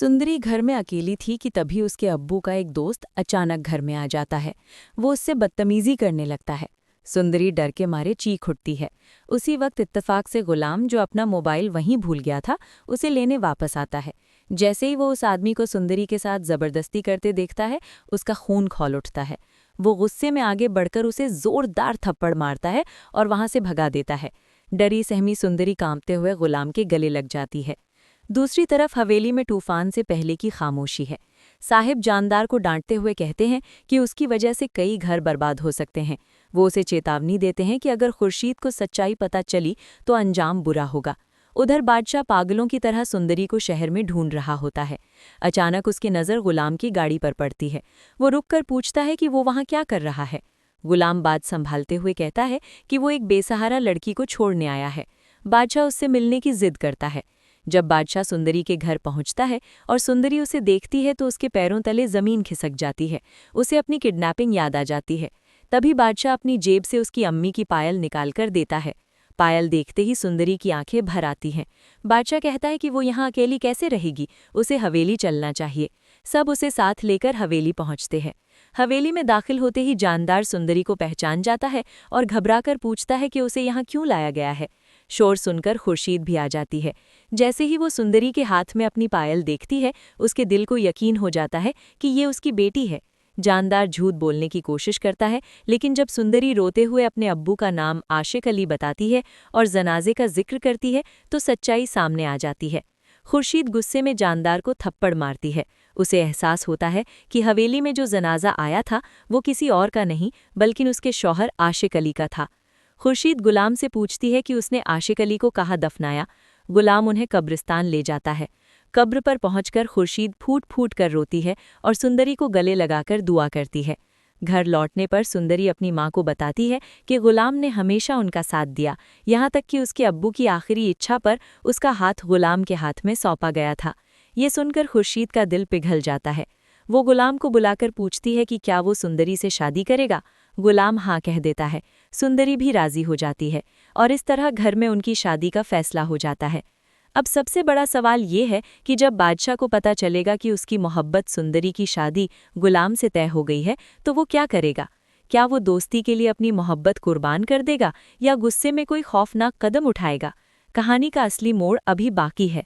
सुंदरी घर में अकेली थी कि तभी उसके अब्बू का एक दोस्त अचानक घर में आ जाता है। वो उससे बदतमीजी करने लगता है। सुंदरी डर के मारे चीख उठती है। उसी वक्त इत्तेफाक से गुलाम, जो अपना मोबाइल वहीं भूल गया था, उसे लेने वापस आता है। जैसे ही वो उस आदमी को सुंदरी के साथ जबरदस्ती करते देखता है, उसका खून खौल उठता है। वो गुस्से में आगे बढ़कर उसे जोरदार थप्पड़ मारता है और वहां से भगा देता है। डरी सहमी सुंदरी कांपते हुए गुलाम के गले लग जाती है। दूसरी तरफ हवेली में तूफान से पहले की खामोशी है। साहिब जानदार को डांटते हुए कहते हैं कि उसकी वजह से कई घर बर्बाद हो सकते हैं। वो उसे चेतावनी देते हैं कि अगर खुर्शीद को सच्चाई पता चली तो अंजाम बुरा होगा। उधर बादशाह पागलों की तरह सुंदरी को शहर में ढूंढ रहा होता है। अचानक उसकी नज़र गुलाम की गाड़ी पर पड़ती है। वो रुककर पूछता है कि वो वहाँ क्या कर रहा है। गुलाम बात संभालते हुए कहता है कि वो एक बेसहारा लड़की को छोड़ने आया है। बादशाह उससे मिलने की जिद करता है। जब बादशाह सुंदरी के घर पहुंचता है और सुंदरी उसे देखती है तो उसके पैरों तले जमीन खिसक जाती है। उसे अपनी किडनैपिंग याद आ जाती है। तभी बादशाह अपनी जेब से उसकी अम्मी की पायल निकालकर देता है। पायल देखते ही सुंदरी की आंखें भर आती हैं। बादशाह कहता है कि वो यहाँ अकेली कैसे रहेगी, उसे हवेली चलना चाहिए। सब उसे साथ लेकर हवेली पहुंचते हैं। हवेली में दाखिल होते ही जानदार सुंदरी को पहचान जाता है और घबराकर पूछता है कि उसे यहाँ क्यों लाया गया है। शोर सुनकर खुर्शीद भी आ जाती है। जैसे ही वो सुंदरी के हाथ में अपनी पायल देखती है, उसके दिल को यकीन हो जाता है कि ये उसकी बेटी है। जानदार झूठ बोलने की कोशिश करता है, लेकिन जब सुंदरी रोते हुए अपने अब्बू का नाम आशिक अली बताती है और जनाजे का जिक्र करती है तो सच्चाई सामने आ जाती है। खुर्शीद गुस्से में जानदार को थप्पड़ मारती है। उसे एहसास होता है कि हवेली में जो जनाजा आया था वो किसी और का नहीं बल्कि उसके शौहर आशिक अली का था। खुर्शीद गुलाम से पूछती है कि उसने आशिक अली को कहाँ दफनाया। गुलाम उन्हें कब्रिस्तान ले जाता है। कब्र पर पहुंचकर खुर्शीद फूट फूट कर रोती है और सुंदरी को गले लगाकर दुआ करती है। घर लौटने पर सुंदरी अपनी माँ को बताती है कि गुलाम ने हमेशा उनका साथ दिया, यहाँ तक कि उसके अब्बू की आखिरी इच्छा पर उसका हाथ गुलाम के हाथ में सौंपा गया था। ये सुनकर खुर्शीद का दिल पिघल जाता है। वो गुलाम को बुलाकर पूछती है कि क्या वो सुंदरी से शादी करेगा। गुलाम हाँ कह देता है। सुंदरी भी राजी हो जाती है और इस तरह घर में उनकी शादी का फैसला हो जाता है। अब सबसे बड़ा सवाल ये है कि जब बादशाह को पता चलेगा कि उसकी मोहब्बत सुंदरी की शादी गुलाम से तय हो गई है तो वो क्या करेगा। क्या वो दोस्ती के लिए अपनी मोहब्बत कुर्बान कर देगा या गुस्से में कोई खौफनाक कदम उठाएगा। कहानी का असली मोड़ अभी बाकी है।